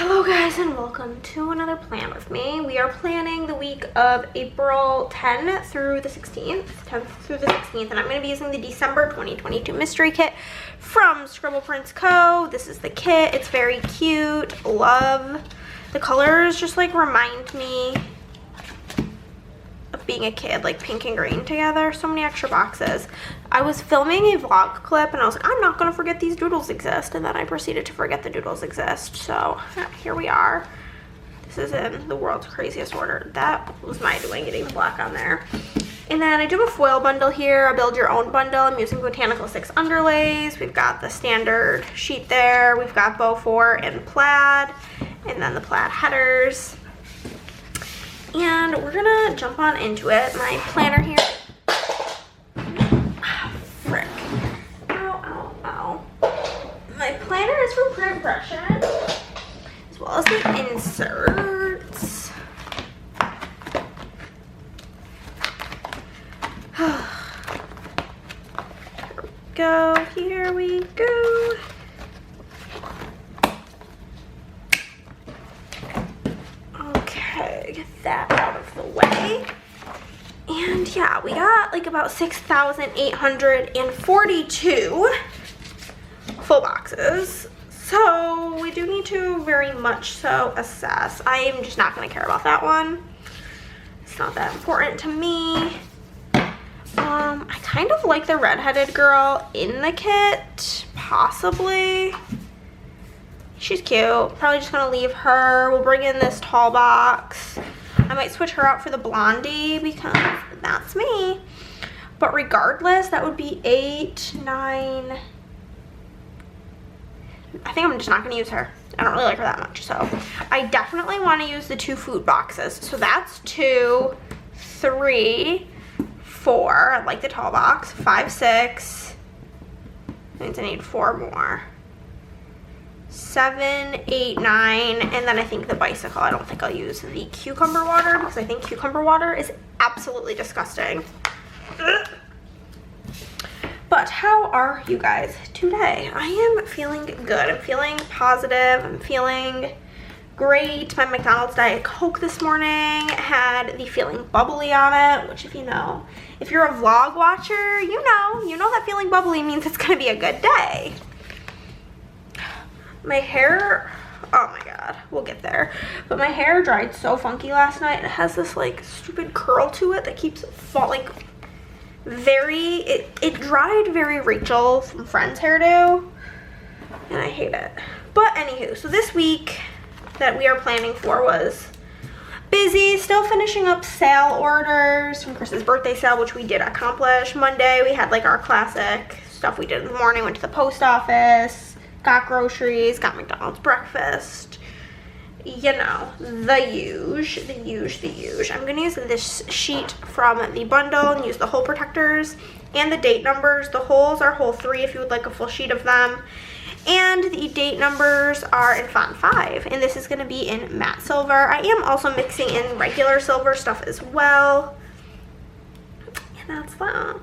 Hello guys and welcome to another plan with me. We are planning the week of April 10th through the 16th, and I'm going to be using the December 2022 mystery kit from ScribblePrintsCo. This is the kit. It's very cute. Love. The colors just like remind me of being a kid, like pink and green together. So many extra boxes. I was filming a vlog clip and I was like, I'm not gonna forget these doodles exist, and then I proceeded to forget the doodles exist. So here we are. This is in the world's craziest order. That was my doing, getting the black on there. And then I do have a foil bundle here, a build your own bundle. I'm using Botanical 6 underlays. We've got the standard sheet there. We've got Beaufort and plaid, and then the plaid headers. And we're gonna jump on into it. My planner here. Frick. Ow, ow, ow. My planner is from Print Impression, as well as the inserts. Here we go. Okay, get that out of the way. And yeah, we got like about 6,842 full boxes. So we do need to very much so assess. I am just not going to care about that one. It's not that important to me. I kind of like the redheaded girl in the kit, possibly. She's cute. Probably just gonna leave her. We'll bring in this tall box. I might switch her out for the blondie because that's me. But regardless, that would be 8, 9. I think I'm just not gonna use her. I don't really like her that much. So I definitely want to use the 2 food boxes. So that's 2, 3, 4. I like the tall box. 5, 6. That means I need 4 more. 7, 8, 9, and then I think the bicycle. I don't think I'll use the cucumber water because I think cucumber water is absolutely disgusting. But how are you guys today? I am feeling good. I'm feeling positive. I'm feeling great. My McDonald's Diet Coke this morning had the feeling bubbly on it, which if you're a vlog watcher, you know that feeling bubbly means it's gonna be a good day. My hair, oh my god, we'll get there. But my hair dried so funky last night. It has this like stupid curl to it that keeps falling. It dried very Rachel from Friends hairdo, and I hate it. But anywho, so this week that we are planning for was busy, still finishing up sale orders from Chris's birthday sale, which we did accomplish. Monday we had like our classic stuff we did in the morning, went to the post office, got groceries, got McDonald's breakfast, you know, the huge. I'm gonna use this sheet from the bundle and use the hole protectors and the date numbers. The holes are hole 3 if you would like a full sheet of them. And the date numbers are in font 5, and this is going to be in matte silver. I am also mixing in regular silver stuff as well. And that's that.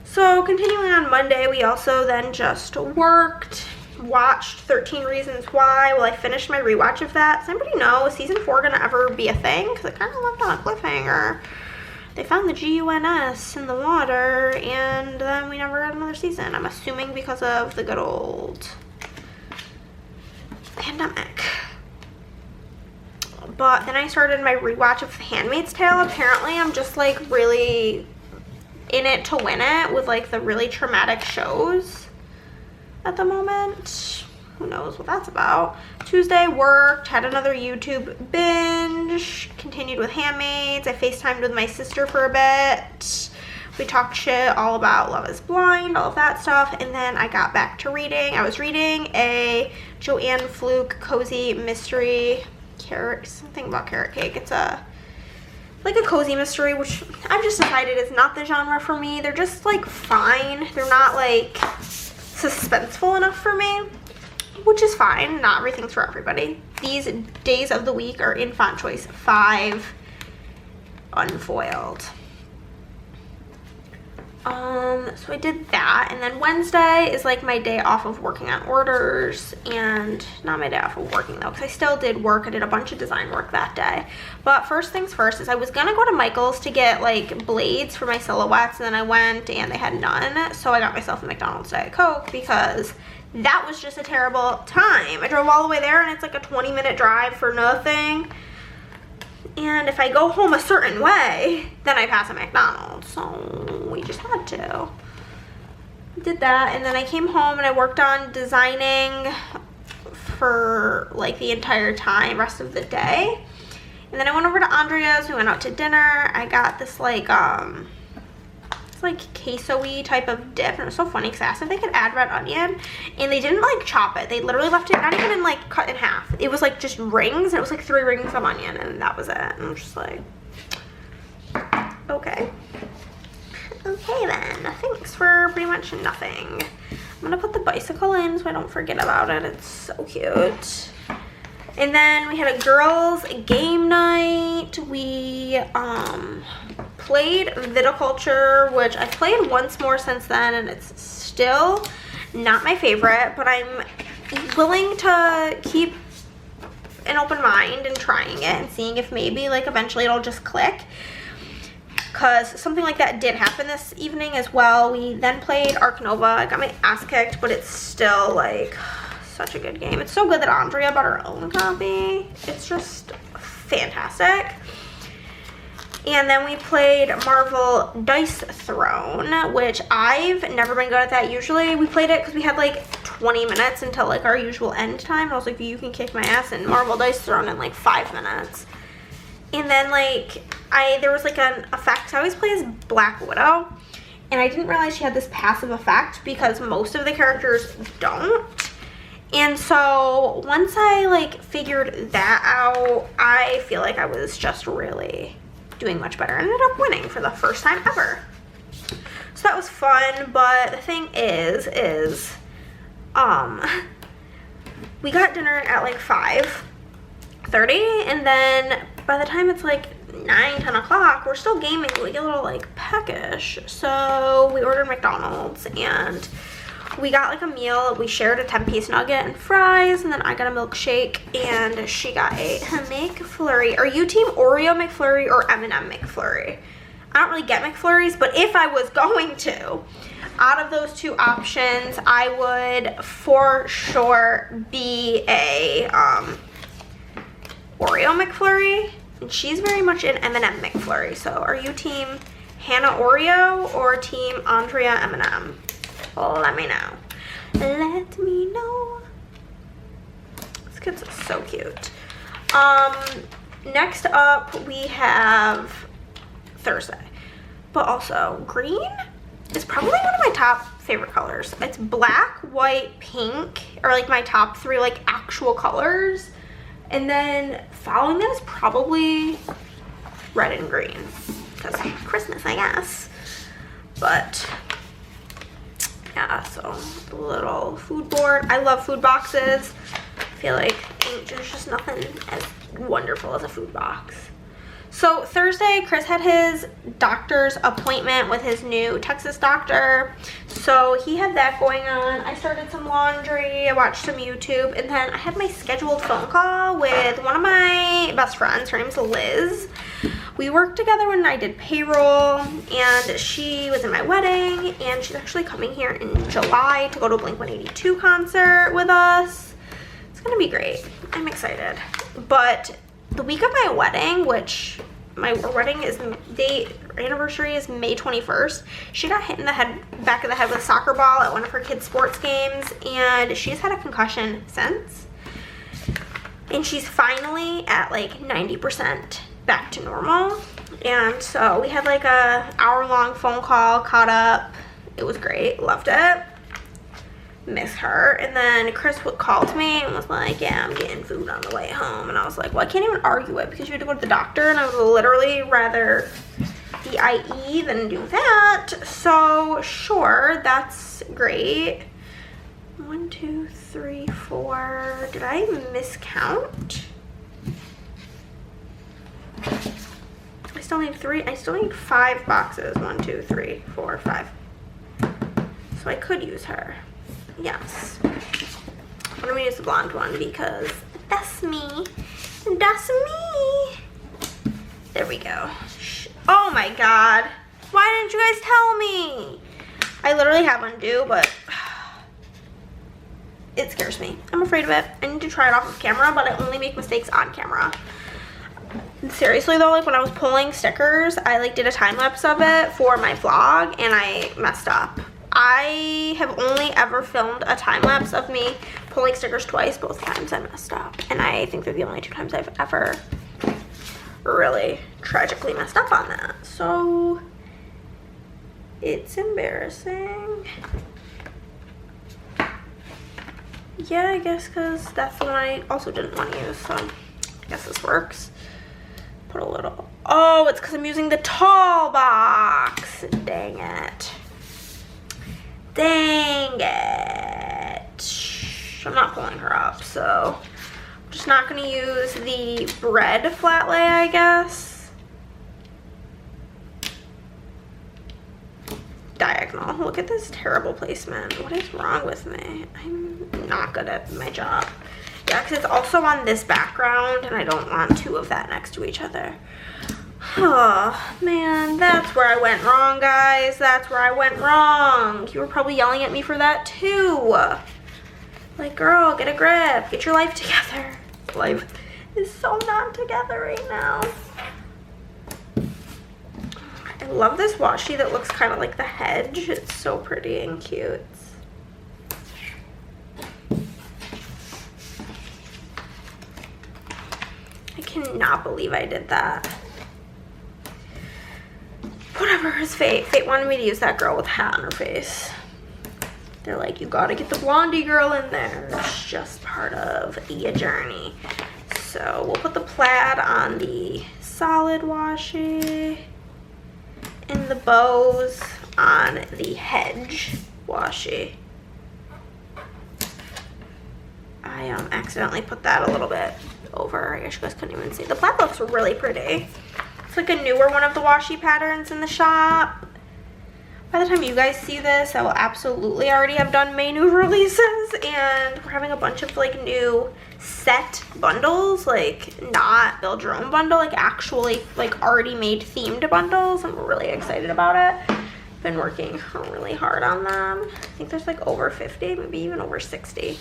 So continuing on Monday, we also then just watched 13 Reasons Why. Well, I finished my rewatch of that. Does anybody know, is season 4 going to ever be a thing? Because I kind of left on a cliffhanger. They found the GUNS in the water, and then we never got another season. I'm assuming because of the good old pandemic. But then I started my rewatch of The Handmaid's Tale. Apparently I'm just like really in it to win it with like the really traumatic shows at the moment. Who knows what that's about. Tuesday worked, had another YouTube binge, continued with Handmaids. I FaceTimed with my sister for a bit. We talked shit all about Love is Blind, all of that stuff, and then I got back to reading. I was reading a Joanne Fluke cozy mystery, something about carrot cake. It's like a cozy mystery, which I've just decided is not the genre for me. They're just like fine. They're not like suspenseful enough for me, which is fine. Not everything's for everybody. These days of the week are in font choice 5, unfoiled. So I did that, and then Wednesday is like my day off of working on orders, and not my day off of working though, because I still did work. I did a bunch of design work that day. But first things first is I was gonna go to Michael's to get like blades for my silhouettes, and then I went and they had none, so I got myself a McDonald's Diet Coke because that was just a terrible time. I drove all the way there and it's like a 20-minute drive for nothing. And if I go home a certain way, then I pass a McDonald's. So we just had to. Did that, and then I came home and I worked on designing for like the entire rest of the day. And then I went over to Andrea's, we went out to dinner. I got this like it's like queso-y type of dip, and it was so funny because I asked if they could add red onion, and they didn't like chop it. They literally left it not even in like cut in half. It was like just rings, and it was like 3 rings of onion, and that was it. And I'm just like, okay then, thanks for pretty much nothing. I'm gonna put the bicycle in so I don't forget about it. It's so cute. And then we had a girls game night. We played viticulture, which I've played once more since then, and it's still not my favorite, but I'm willing to keep an open mind and trying it and seeing if maybe like eventually it'll just click, because something like that did happen this evening as well. We then played Arc Nova. I got my ass kicked, but it's still like such a good game. It's so good that Andrea bought her own copy. It's just fantastic. And then we played Marvel Dice Throne, which I've never been good at that. Usually we played it because we had like 20 minutes until like our usual end time. And I was like, you can kick my ass in Marvel Dice Throne in like 5 minutes. And then like there was like an effect. I always play as Black Widow, and I didn't realize she had this passive effect because most of the characters don't. And so once I like figured that out, I feel like I was just really doing much better. I ended up winning for the first time ever. So that was fun, but the thing is we got dinner at like 5:30, and then by the time it's like 9-10 o'clock, we're still gaming. We get a little like peckish, so we ordered McDonald's and we got like a meal. We shared a 10-piece nugget and fries, and then I got a milkshake and she got a McFlurry. Are you team Oreo McFlurry or M&M McFlurry? I don't really get McFlurries, but if I was going to, out of those two options, I would for sure be a Oreo McFlurry, and she's very much an M&M McFlurry. So are you team Hannah Oreo or team Andrea M&M? Let me know. Let me know. This kid's so cute. Next up we have Thursday, but also green is probably one of my top favorite colors. It's black, white, pink are like my top 3 like actual colors, and then following that is probably red and green because Christmas, I guess. But yeah, so little food board. I love food boxes. I feel like there's just nothing as wonderful as a food box. So Thursday, Chris had his doctor's appointment with his new Texas doctor. So he had that going on. I started some laundry, I watched some YouTube, and then I had my scheduled phone call with one of my best friends. Her name's Liz. We worked together when I did payroll, and she was in my wedding, and she's actually coming here in July to go to a Blink-182 concert with us. It's gonna be great. I'm excited. But the week of my wedding, which my wedding is anniversary is May 21st, she got hit in the back of the head with a soccer ball at one of her kids' sports games, and she's had a concussion since. And she's finally at like 90% back to normal. And so we had like a hour-long phone call, caught up. It was great, loved it. Miss her. And then Chris called me and was like, yeah, I'm getting food on the way home. And I was like, well, I can't even argue it because you had to go to the doctor, and I would literally rather the IE than do that. So sure, that's great. 1, 2, 3, 4. Did I miscount? I still need 3. I still need 5 boxes. 1, 2, 3, 4, 5. So I could use her. Yes. I'm gonna use the blonde one because that's me. That's me. There we go. Oh my god. Why didn't you guys tell me? I literally have undo, but it scares me. I'm afraid of it. I need to try it off of camera, but I only make mistakes on camera. Seriously though, like when I was pulling stickers, I like did a time lapse of it for my vlog and I messed up. I have only ever filmed a time lapse of me pulling stickers twice. Both times I messed up, and I think they're the only 2 times I've ever really tragically messed up on that. So it's embarrassing. Yeah, I guess because that's the one I also didn't want to use, so I guess this works. Put a little, oh, it's because I'm using the tall box. Dang it. Dang it. I'm not pulling her up, so I'm just not going to use the bread flat lay, I guess. Diagonal. Look at this terrible placement. What is wrong with me? I'm not good at my job. Yeah, because it's also on this background, and I don't want 2 of that next to each other. Oh, man, that's where I went wrong, guys. That's where I went wrong. You were probably yelling at me for that, too. Like, girl, get a grip. Get your life together. Life is so not together right now. I love this washi that looks kind of like the hedge. It's so pretty and cute. I cannot believe I did that. Whatever, it's fate. Fate wanted me to use that girl with a hat on her face. They're like, you gotta get the blondie girl in there. It's just part of your journey. So we'll put the plaid on the solid washi and the bows on the hedge washi. I accidentally put that a little bit over. I guess you guys couldn't even see. The plaid looks really pretty. It's like a newer one of the washi patterns in the shop. By the time you guys see this, I will absolutely already have done May new releases, and we're having a bunch of like new set bundles, like not build your own bundle, like actually like already made themed bundles, and we're really excited about it. Been working really hard on them. I think there's like over 50, maybe even over 60.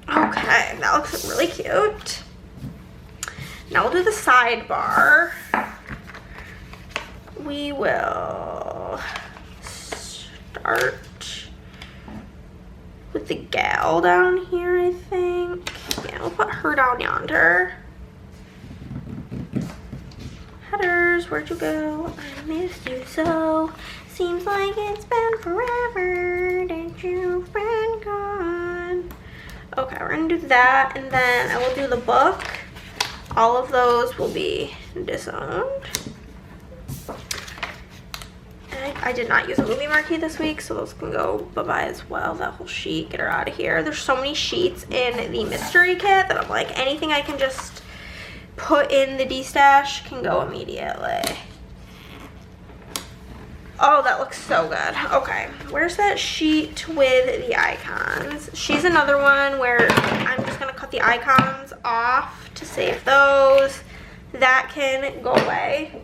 Okay, that looks really cute. Now we'll do the sidebar. We will start with the gal down here, I think. Yeah, we'll put her down yonder. Headers, where'd you go? I missed you so. Seems like it's been forever that you've been gone. Okay, we're gonna do that, and then I will do the book. All of those will be disowned. I did not use a movie marquee this week, so those can go bye-bye as well. That whole sheet, get her out of here. There's so many sheets in the mystery kit that I'm like, anything I can just put in the D-stash can go immediately. Oh, that looks so good. Okay, where's that sheet with the icons? She's another one where I'm just gonna cut the icons off to save those. That can go away.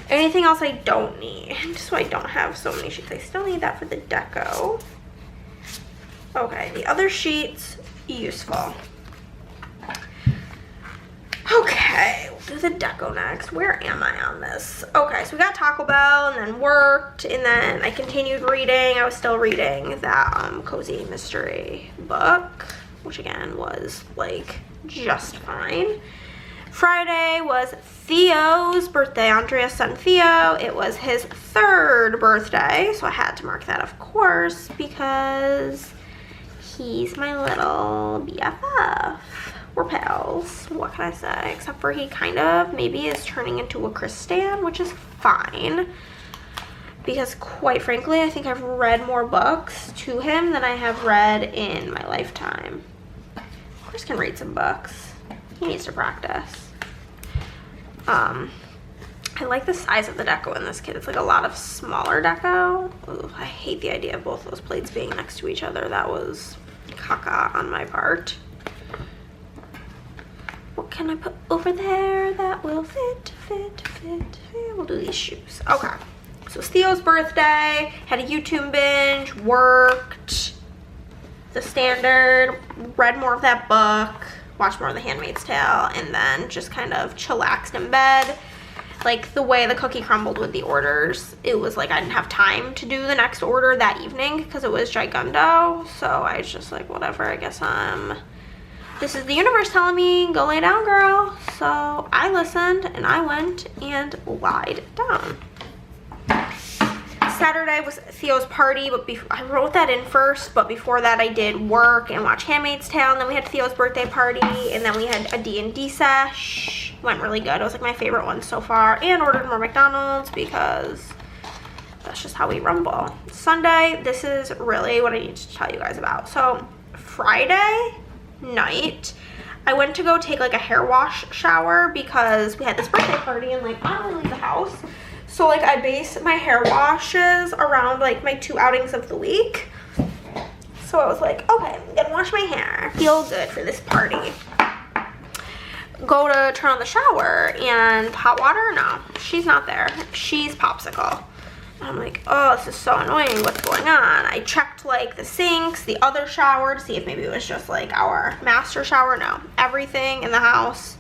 Anything else I don't need, just so I don't have so many sheets. I still need that for the deco. Okay, the other sheets, useful. Okay, we'll do the deco next. Where am I on this? Okay, so we got Taco Bell and then worked, and then I continued reading. I was still reading that cozy mystery book, which again was like just fine. Friday was Theo's birthday, Andrea's son Theo. It was his 3rd birthday, so I had to mark that, of course, because he's my little BFF. We're pals, what can I say? Except for he kind of maybe is turning into a Chris stan, which is fine. Because quite frankly, I think I've read more books to him than I have read in my lifetime. Chris can read some books. He needs to practice. I like the size of the deco in this kit. It's like a lot of smaller deco. Ooh, I hate the idea of both those plates being next to each other. That was caca on my part. What can I put over there that will fit? We'll do these shoes. Okay. So it's Theo's birthday. Had a YouTube binge. Worked. The standard. Read more of that book. Watched more of The Handmaid's Tale. And then just kind of chillaxed in bed. Like, the way the cookie crumbled with the orders, it was like I didn't have time to do the next order that evening because it was gigundo. So I was just like, whatever, I guess this is the universe telling me, go lay down, girl. So I listened and I went and lied down. Saturday was Theo's party, but I wrote that in first, but before that I did work and watch Handmaid's Tale, and then we had Theo's birthday party, and then we had a D&D sesh. Went really good. It was like my favorite one so far, and ordered more McDonald's because that's just how we rumble. Sunday, this is really what I need to tell you guys about. So Friday night, I went to go take like a hair wash shower because we had this birthday party, and like I don't really leave the house. So like I base my hair washes around like my 2 outings of the week. So I was like, okay, I'm gonna wash my hair. Feel good for this party. Go to turn on the shower and hot water, no, she's not there. She's Popsicle. And I'm like, oh, this is so annoying. What's going on? I checked like the sinks, the other shower to see if maybe it was just like our master shower. No, everything in the house,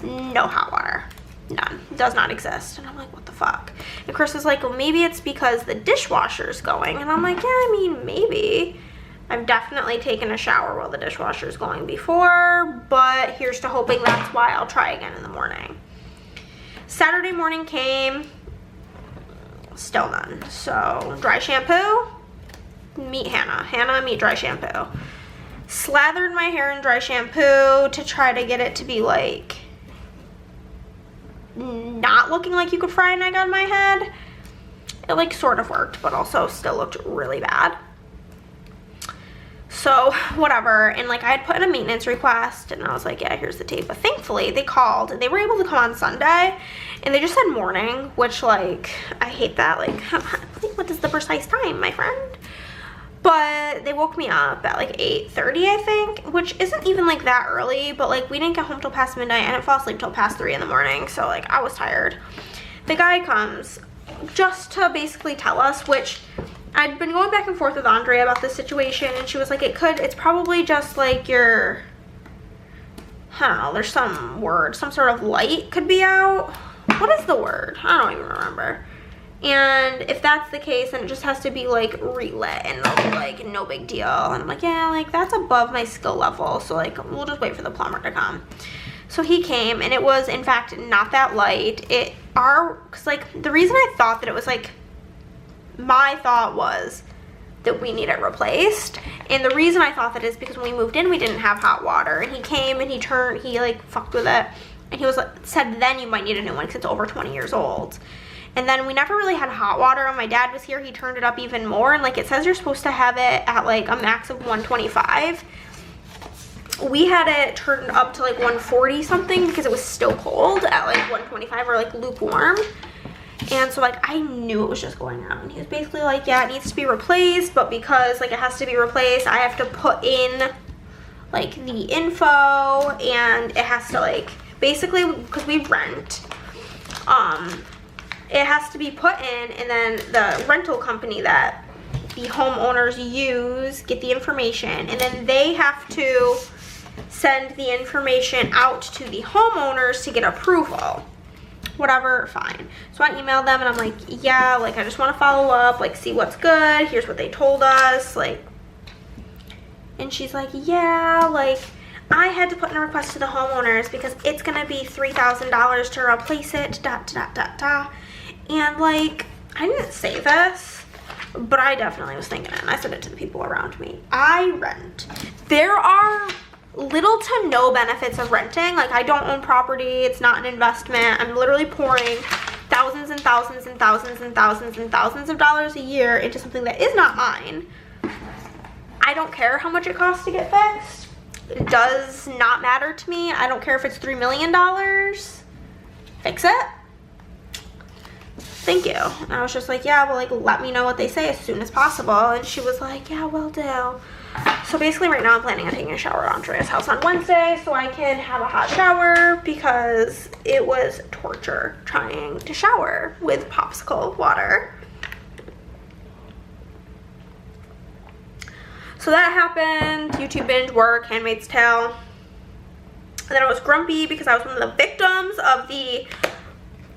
no hot water. None. Does not exist. And I'm like, what the fuck? And Chris was like, well, maybe it's because the dishwasher's going. And I'm like, yeah, I mean, maybe. I've definitely taken a shower while the dishwasher's going before, but here's to hoping that's why. I'll try again in the morning. Saturday morning came, still none. So dry shampoo, meet Hannah. Hannah, meet dry shampoo. Slathered my hair in dry shampoo to try to get it to be like not looking like you could fry an egg on my head. It like sort of worked, but also still looked really bad. So whatever, and like I had put in a maintenance request, and I was like, yeah, here's the tape. But thankfully they called and they were able to come on Sunday, and they just said morning, which like I hate that. Like what is the precise time, my friend? But they woke me up at like 8:30, I think, which isn't even like that early, but like we didn't get home till past midnight. I didn't fall asleep till past 3 in the morning, so like I was tired. The guy comes just to basically tell us, which I'd been going back and forth with Andrea about this situation, and she was like, it's probably just like your, I don't know, there's some word, some sort of light could be out. What is the word? I don't even remember. And if that's the case, then it just has to be like relit, and it'll be like no big deal. And I'm like, yeah, like that's above my skill level, so like we'll just wait for the plumber to come. So he came, and it was in fact not that light. Cause like the reason I thought that it was like, my thought was that we need it replaced, and the reason I thought that is because when we moved in we didn't have hot water, and he came and he like fucked with it, and he was like, said then you might need a new one because it's over 20 years old. And then we never really had hot water. When my dad was here, he turned it up even more, and like it says you're supposed to have it at like a max of 125. We had it turned up to like 140 something because it was still cold at like 125, or like lukewarm. And so like I knew it was just going out, and he was basically like, yeah, it needs to be replaced, but because like it has to be replaced, I have to put in like the info, and it has to like basically, because we rent, it has to be put in, and then the rental company that the homeowners use get the information, and then they have to send the information out to the homeowners to get approval. Whatever, fine. So I emailed them, and I'm like, yeah, like I just want to follow up, like see what's good, here's what they told us, like. And she's like, yeah, like I had to put in a request to the homeowners because it's gonna be $3,000 to replace it, and like I didn't say this, but I definitely was thinking it, and I said it to the people around me. I rent. There are little to no benefits of renting. Like I don't own property, it's not an investment. I'm literally pouring thousands and thousands and thousands and thousands and thousands of dollars a year into something that is not mine. I don't care how much it costs to get fixed. It does not matter to me. I don't care if it's $3 million. fix it? Thank you. And I was just like, yeah, well, like, let me know what they say as soon as possible. And she was like, yeah, will do. So basically right now I'm planning on taking a shower at Andrea's house on Wednesday so I can have a hot shower, because it was torture trying to shower with popsicle water. So that happened. YouTube binge, work, Handmaid's Tale. And then I was grumpy because I was one of the victims of the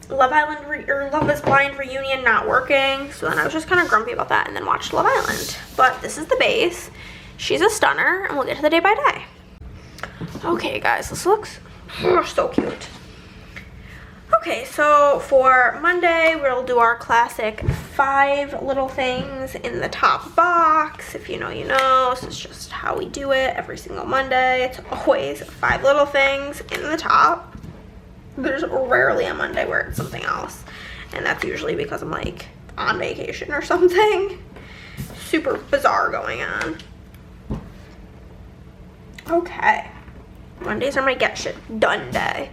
Love Island or Love is Blind reunion not working. So then I was just kind of grumpy about that and then watched Love Island. But this is the base. She's a stunner, and we'll get to the day by day. Okay, guys, this looks so cute. Okay, so for Monday, we'll do our classic 5 little things in the top box. If you know, you know. This is just how we do it every single Monday. It's always 5 little things in the top. There's rarely a Monday where it's something else. And that's usually because I'm like on vacation or something. Super bizarre going on. Okay. Mondays are my get shit done day.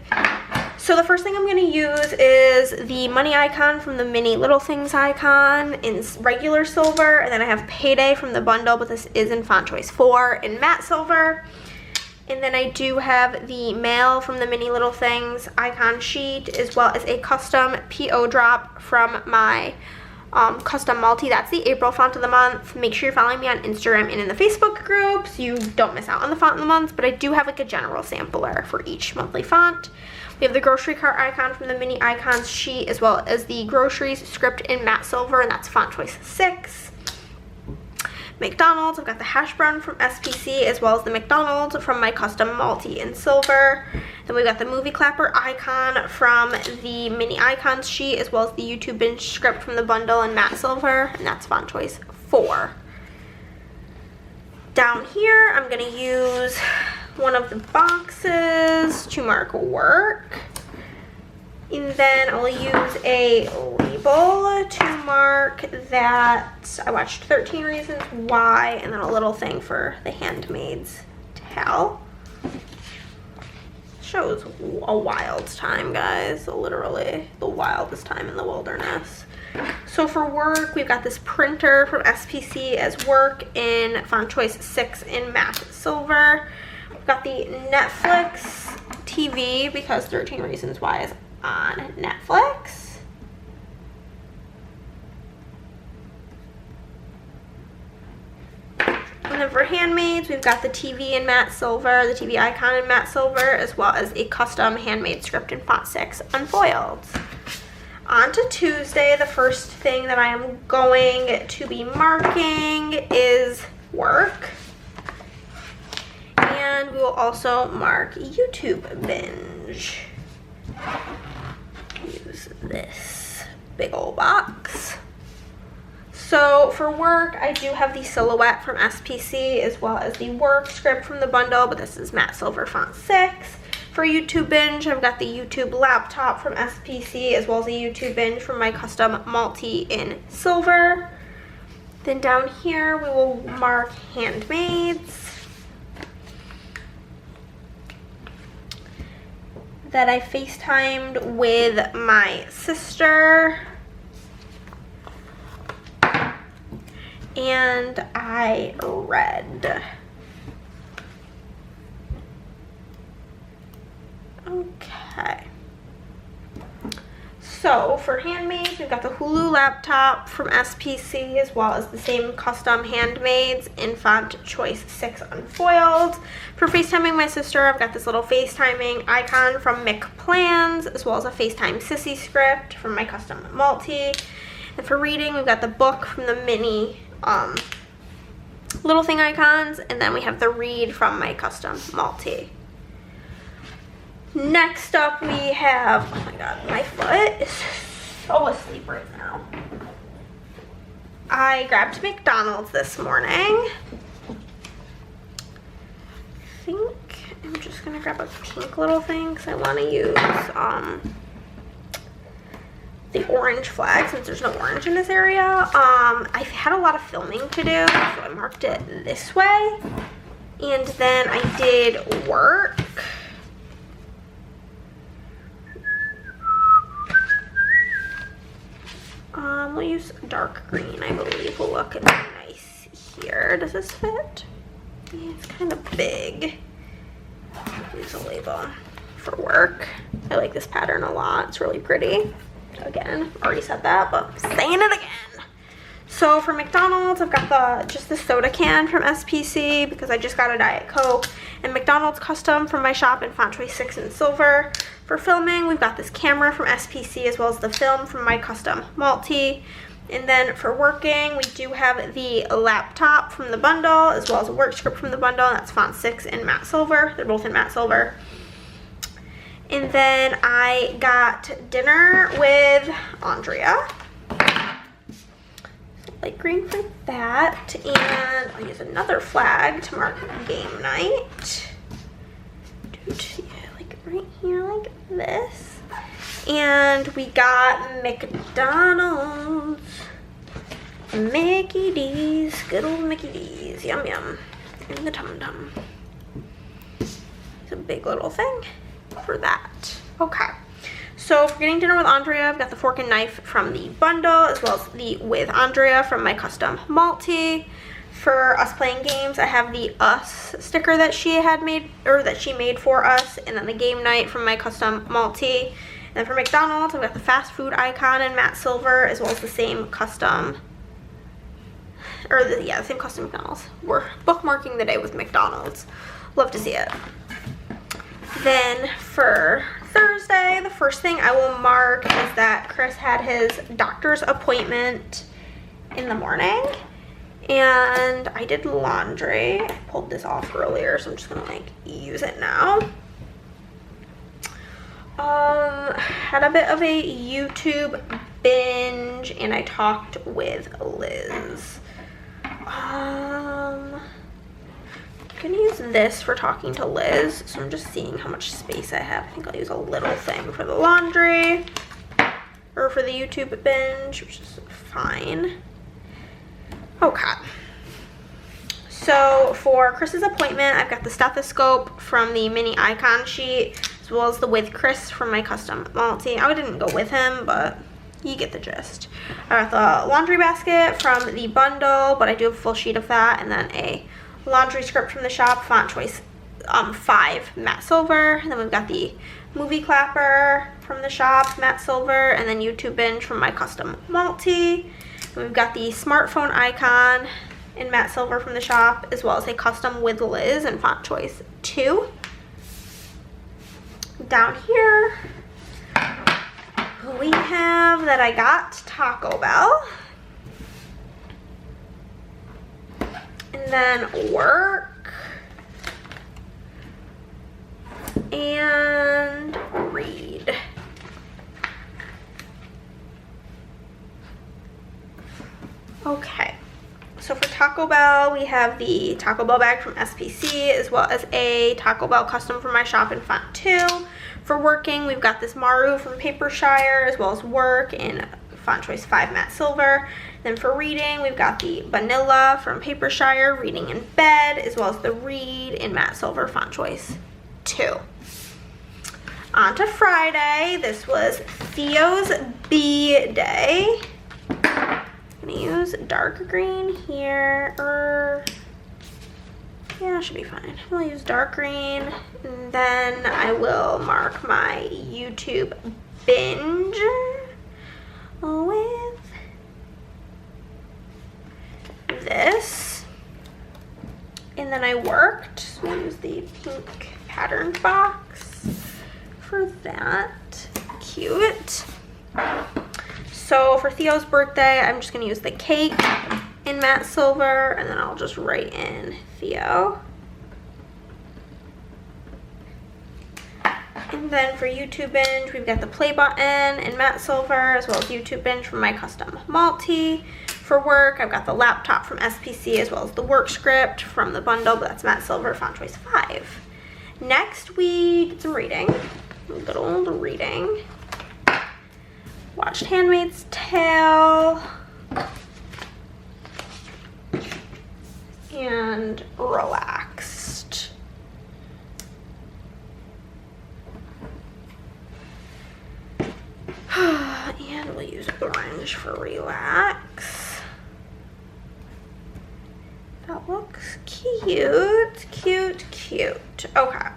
So the first thing I'm going to use is the money icon from the mini little things icon in regular silver. And then I have Payday from the bundle, but this is in font choice 4 in matte silver. And then I do have the mail from the mini little things icon sheet, as well as a custom PO drop from my custom multi. That's the April font of the month. Make sure you're following me on Instagram and in the Facebook group so you don't miss out on the font of the month. But I do have like a general sampler for each monthly font. We have the grocery cart icon from the mini icons sheet, as well as the groceries script in matte silver, and that's font choice 6. McDonald's, I've got the hash brown from SPC, as well as the McDonald's from my custom multi in silver. Then we've got the movie clapper icon from the mini icons sheet, as well as the YouTube binge script from the bundle in matte silver, and that's font choice 4. Down here, I'm going to use one of the boxes to mark work. And then I'll use a label to mark that I watched 13 Reasons Why, and then a little thing for The Handmaid's Tale. Shows a wild time, guys. Literally the wildest time in the wilderness. So for work, we've got this printer from SPC as work in font choice 6 in matte silver. We've got the Netflix TV because 13 Reasons Why is on Netflix. And then for Handmaids, we've got the TV in matte silver, the TV icon in matte silver, as well as a custom handmade script in font 6 unfoiled. On to Tuesday, the first thing that I am going to be marking is work. And we will also mark YouTube binge. Use this big old box. So for work, I do have the silhouette from SPC, as well as the work script from the bundle, but this is matte silver font 6. For YouTube binge, I've got the YouTube laptop from SPC, as well as the YouTube binge from my custom multi in silver. Then down here, we will mark Handmaids. That I FaceTimed with my sister. And I read. Okay. So for Handmaids, we've got the Hulu laptop from SPC, as well as the same custom Handmaids in font choice 6 unfoiled. For FaceTiming my sister, I've got this little FaceTiming icon from Mick Plans, as well as a FaceTime Sissy script from my custom multi. And for reading, we've got the book from the mini little thing icons, and then we have the read from my custom multi. Next up we have, oh my god, my foot is so asleep right now. I grabbed McDonald's this morning. I think I'm just gonna grab a pink little thing because I want to use the orange flag since there's no orange in this area. I've had a lot of filming to do, so I marked it this way. And then I did work. use dark green, I believe will look nice here. Does this fit? Yeah, it's kind of big. Use a label for work. I like this pattern a lot. It's really pretty. Again, already said that, but saying it again. So for McDonald's, I've got just the soda can from SPC because I just got a Diet Coke, and McDonald's custom from my shop in font choice 6 in silver. For filming, we've got this camera from SPC as well as the film from my custom multi. And then for working, we do have the laptop from the bundle as well as a work script from the bundle, and that's font 6 in matte silver. They're both in matte silver. And then I got dinner with Andrea. Light green for that, and I'll use another flag to mark game night. Like right here, like this. And we got McDonald's, Mickey D's, good old Mickey D's, yum yum, in the tum tum. It's a big little thing for that. Okay. So for getting dinner with Andrea, I've got the fork and knife from the bundle as well as the with Andrea from my custom multi. For us playing games, I have the us sticker that she had made, or that she made for us, and then the game night from my custom multi. And then for McDonald's, I've got the fast food icon in matte silver as well as the same custom, the same custom McDonald's. We're bookmarking the day with McDonald's. Love to see it. Then for Thursday, the first thing I will mark is that Chris had his doctor's appointment in the morning, and I did laundry. I pulled this off earlier, so I'm just gonna like use it now. Had a bit of a YouTube binge, and I talked with Liz. I'm gonna use this for talking to Liz, so I'm just seeing how much space I have. I think I'll use a little thing for the laundry, or for the YouTube binge, which is fine. Okay. So for Chris's appointment, I've got the stethoscope from the mini icon sheet, as well as the with Chris from my custom multi. I didn't go with him, but you get the gist. I got the laundry basket from the bundle, but I do have a full sheet of that, and then a laundry script from the shop, font choice 5 matte silver. And then we've got the movie clapper from the shop, matte silver, and then YouTube binge from my custom multi. And we've got the smartphone icon in matte silver from the shop, as well as a custom with Liz in font choice 2. Down here we have that I got Taco Bell. And then work and read. Okay, so for Taco Bell, we have the Taco Bell bag from SPC, as well as a Taco Bell custom from my shop in font 2. For working, we've got this Maru from Papershire, as well as work in font choice 5 matte silver. Then for reading, we've got the Vanilla from Papershire, reading in bed, as well as the read in matte silver font choice 2. On to Friday. This was Theo's B day. I'm gonna use dark green here, yeah, should be fine. I'll use dark green, and then I will mark my YouTube binge with this. And then I worked, so I'll use the pink pattern box for that. Cute. So for Theo's birthday, I'm just gonna use the cake in matte silver, and then I'll just write in Theo. And then for YouTube binge, we've got the play button in matte silver, as well as YouTube binge from my custom multi. For work, I've got the laptop from SPC, as well as the work script from the bundle, but that's matte silver, font choice 5. Next, we did some reading, good old reading. Watched Handmaid's Tale and relaxed. And And we'll use orange for relax. That looks cute, cute, cute. Okay.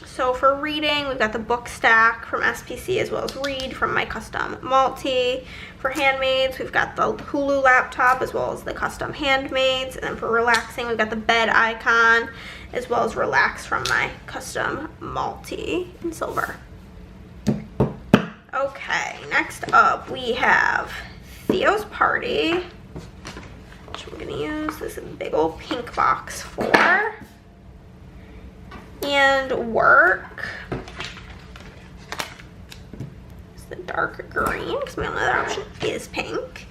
So for reading, we've got the book stack from SPC as well as Read from my custom multi. For handmaids, we've got the Hulu laptop as well as the custom handmaids. And then for relaxing, we've got the bed icon as well as relax from my custom multi in silver. Okay, next up we have Theo's Party, which we're gonna use this big old pink box for. And Work. It's the dark green because my only other option is pink.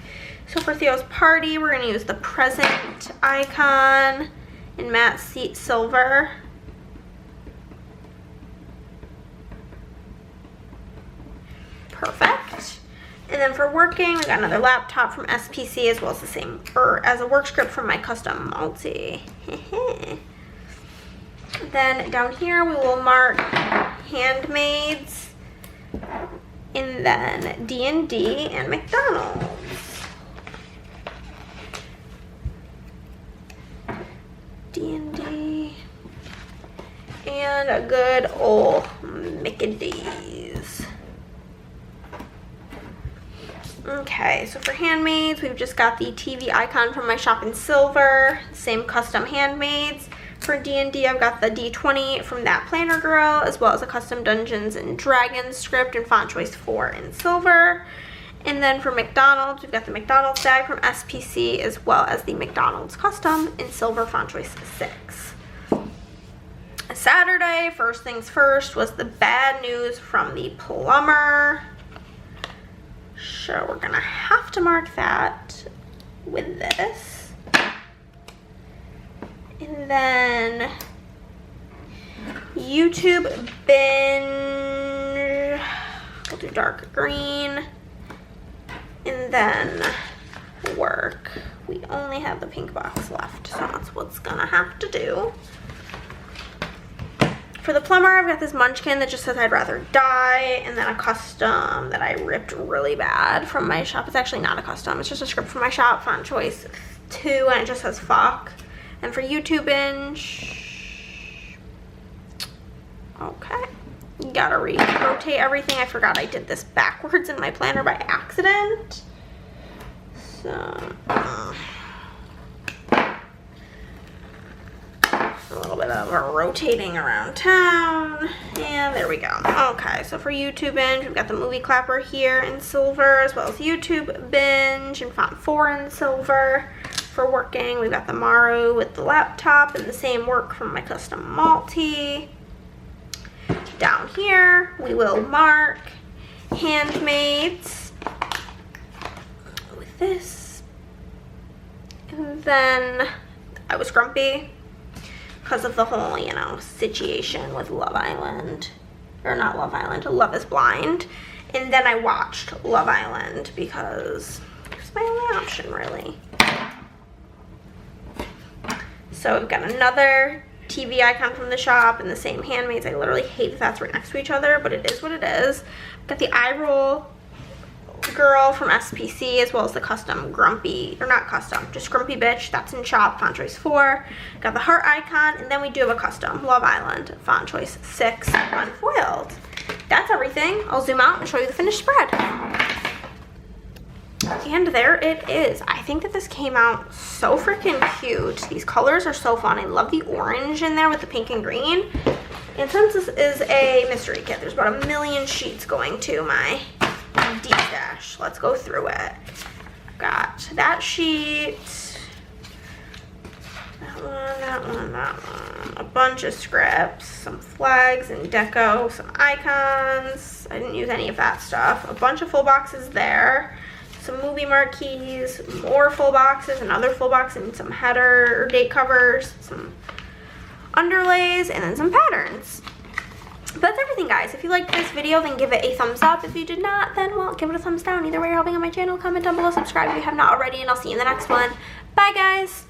So for Theo's Party, we're gonna use the present icon in matte seat silver. Perfect. And then for working, we got another laptop from SPC as well as the same, or as a work script from my custom multi. Then down here we will mark handmaids, and then D&D and McDonald's. D&D and a good old Mickey D's. Okay, so for handmaids, we've just got the TV icon from my shop in silver, same custom handmaids. For D&D, I've got the D20 from that Planner Girl, as well as a custom Dungeons and Dragons script in font choice 4 in silver. And then for McDonald's, we've got the McDonald's tag from SPC, as well as the McDonald's custom in silver font choice 6. Saturday, first things first, was the bad news from the plumber. So we're gonna have to mark that with this. And then YouTube binge, we'll do dark green. And then Work. We only have the pink box left, so that's what's gonna have to do. For the plumber, I've got this munchkin that just says I'd rather die, and then a custom that I ripped really bad from my shop. It's actually not a custom, it's just a script from my shop, font choice 2, and it just says fuck. And for YouTube binge, okay, you gotta rotate everything. I forgot I did this backwards in my planner by accident. So, a little bit of a rotating around town, and there we go. Okay, so for YouTube binge, we've got the movie clapper here in silver, as well as YouTube binge in font 4 in silver. For working, we've got the Maru with the laptop and the same work from my custom multi. Down here, we will mark handmaids with this. And then I was grumpy because of the whole, you know, situation with Love Island. Or not Love Island, Love is Blind. And then I watched Love Island because it was my only option, really. So we've got another TV icon from the shop and the same handmaids. I literally hate that that's right next to each other, but it is what it is. Got the eye roll girl from SPC, as well as the custom grumpy, or not custom, just grumpy bitch. That's in shop, font choice 4. Got the heart icon, and then we do have a custom Love Island, font choice 6, unfoiled. That's everything. I'll zoom out and show you the finished spread. And there it is. I think that this came out so freaking cute. These colors are so fun. I love the orange in there with the pink and green. And since this is a mystery kit, there's about 1 million sheets going to my D-stash. Let's go through it. Got that sheet, that one, a bunch of scripts, some flags and deco, some icons. I didn't use any of that stuff. A bunch of full boxes there. Some movie marquees, more full boxes, another full box, and some header or date covers, some underlays, and then some patterns. But that's everything, guys. If you liked this video, then give it a thumbs up. If you did not, then, well, give it a thumbs down. Either way, you're helping on my channel. Comment down below, subscribe if you have not already, and I'll see you in the next one. Bye, guys.